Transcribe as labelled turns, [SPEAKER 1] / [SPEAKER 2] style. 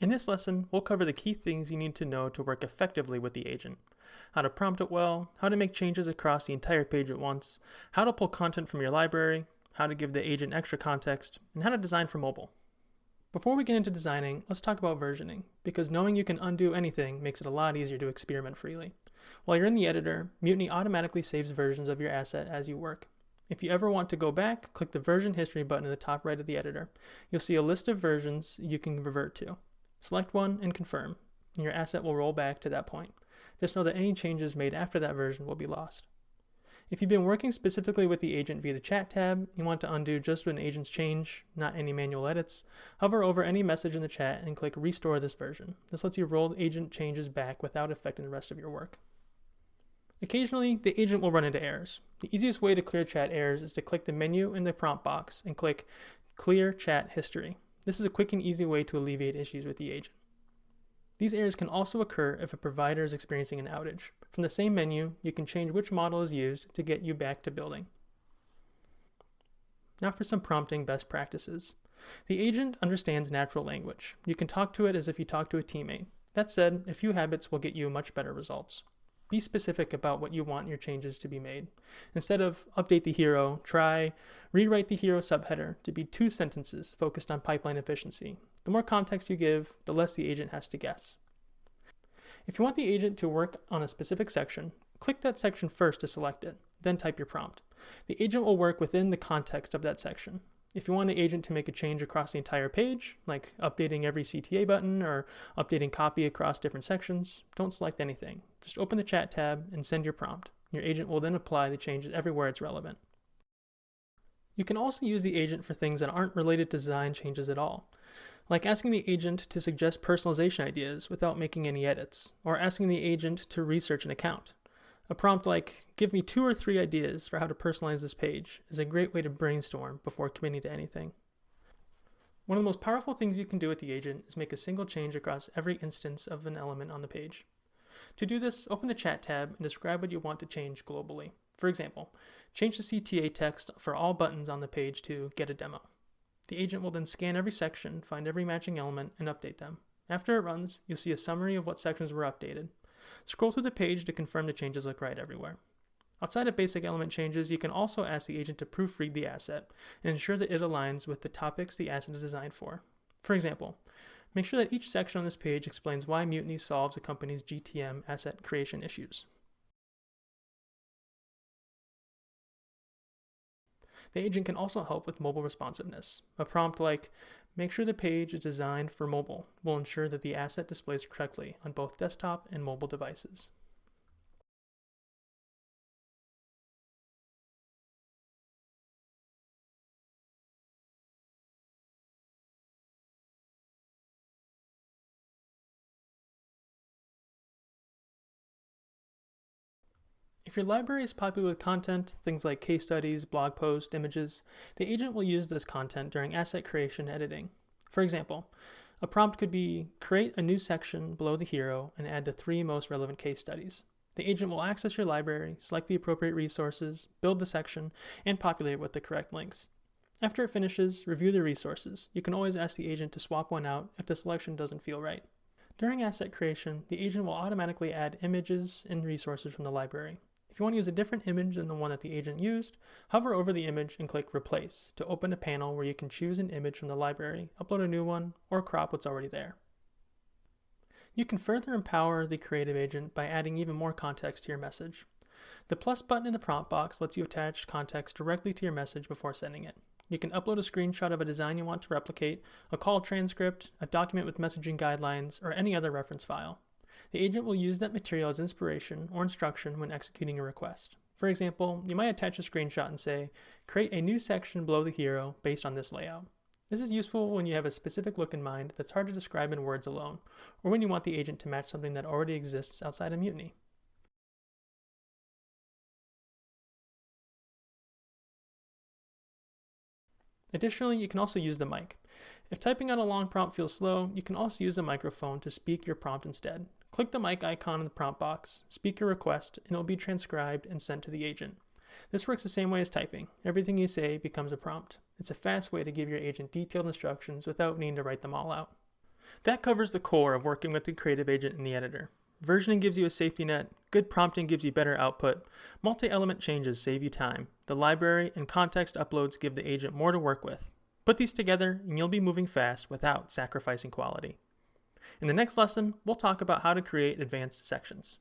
[SPEAKER 1] In this lesson, we'll cover the key things you need to know to work effectively with the agent. How to prompt it well, how to make changes across the entire page at once, how to pull content from your library, how to give the agent extra context, and how to design for mobile. Before we get into designing, let's talk about versioning, because knowing you can undo anything makes it a lot easier to experiment freely. While you're in the editor, Mutiny automatically saves versions of your asset as you work. If you ever want to go back, click the version history button in the top right of the editor. You'll see a list of versions you can revert to. Select one and confirm, and your asset will roll back to that point. Just know that any changes made after that version will be lost. If you've been working specifically with the agent via the chat tab, you want to undo just when agents change, not any manual edits, hover over any message in the chat and click Restore this version. This lets you roll agent changes back without affecting the rest of your work. Occasionally, the agent will run into errors. The easiest way to clear chat errors is to click the menu in the prompt box and click Clear Chat History. This is a quick and easy way to alleviate issues with the agent. These errors can also occur if a provider is experiencing an outage. From the same menu, you can change which model is used to get you back to building. Now for some prompting best practices. The agent understands natural language. You can talk to it as if you talk to a teammate. That said, a few habits will get you much better results. Be specific about what you want your changes to be made. Instead of update the hero, try rewrite the hero subheader to be 2 sentences focused on pipeline efficiency. The more context you give, the less the agent has to guess. If you want the agent to work on a specific section, click that section first to select it, then type your prompt. The agent will work within the context of that section. If you want the agent to make a change across the entire page, like updating every CTA button or updating copy across different sections, don't select anything. Just open the chat tab and send your prompt. Your agent will then apply the changes everywhere it's relevant. You can also use the agent for things that aren't related to design changes at all, like asking the agent to suggest personalization ideas without making any edits, or asking the agent to research an account. A prompt like, give me 2 or 3 ideas for how to personalize this page, is a great way to brainstorm before committing to anything. One of the most powerful things you can do with the agent is make a single change across every instance of an element on the page. To do this, open the chat tab and describe what you want to change globally. For example, change the CTA text for all buttons on the page to get a demo. The agent will then scan every section, find every matching element, and update them. After it runs, you'll see a summary of what sections were updated. Scroll through the page to confirm the changes look right everywhere. Outside of basic element changes, you can also ask the agent to proofread the asset and ensure that it aligns with the topics the asset is designed for. For example, make sure that each section on this page explains why Mutiny solves a company's GTM asset creation issues. The agent can also help with mobile responsiveness. A prompt like, make sure the page is designed for mobile, will ensure that the asset displays correctly on both desktop and mobile devices. If your library is popular with content, things like case studies, blog posts, images, the agent will use this content during asset creation and editing. For example, a prompt could be, create a new section below the hero and add the 3 most relevant case studies. The agent will access your library, select the appropriate resources, build the section, and populate it with the correct links. After it finishes, review the resources. You can always ask the agent to swap one out if the selection doesn't feel right. During asset creation, the agent will automatically add images and resources from the library. If you want to use a different image than the one that the agent used, hover over the image and click Replace to open a panel where you can choose an image from the library, upload a new one, or crop what's already there. You can further empower the creative agent by adding even more context to your message. The plus button in the prompt box lets you attach context directly to your message before sending it. You can upload a screenshot of a design you want to replicate, a call transcript, a document with messaging guidelines, or any other reference file. The agent will use that material as inspiration or instruction when executing a request. For example, you might attach a screenshot and say, create a new section below the hero based on this layout. This is useful when you have a specific look in mind that's hard to describe in words alone, or when you want the agent to match something that already exists outside of Mutiny. Additionally, you can also use the mic. If typing out a long prompt feels slow, you can also use a microphone to speak your prompt instead. Click the mic icon in the prompt box, speak your request, and it will be transcribed and sent to the agent. This works the same way as typing. Everything you say becomes a prompt. It's a fast way to give your agent detailed instructions without needing to write them all out. That covers the core of working with the creative agent in the editor. Versioning gives you a safety net, good prompting gives you better output, multi-element changes save you time, the library and context uploads give the agent more to work with. Put these together and you'll be moving fast without sacrificing quality. In the next lesson, we'll talk about how to create advanced sections.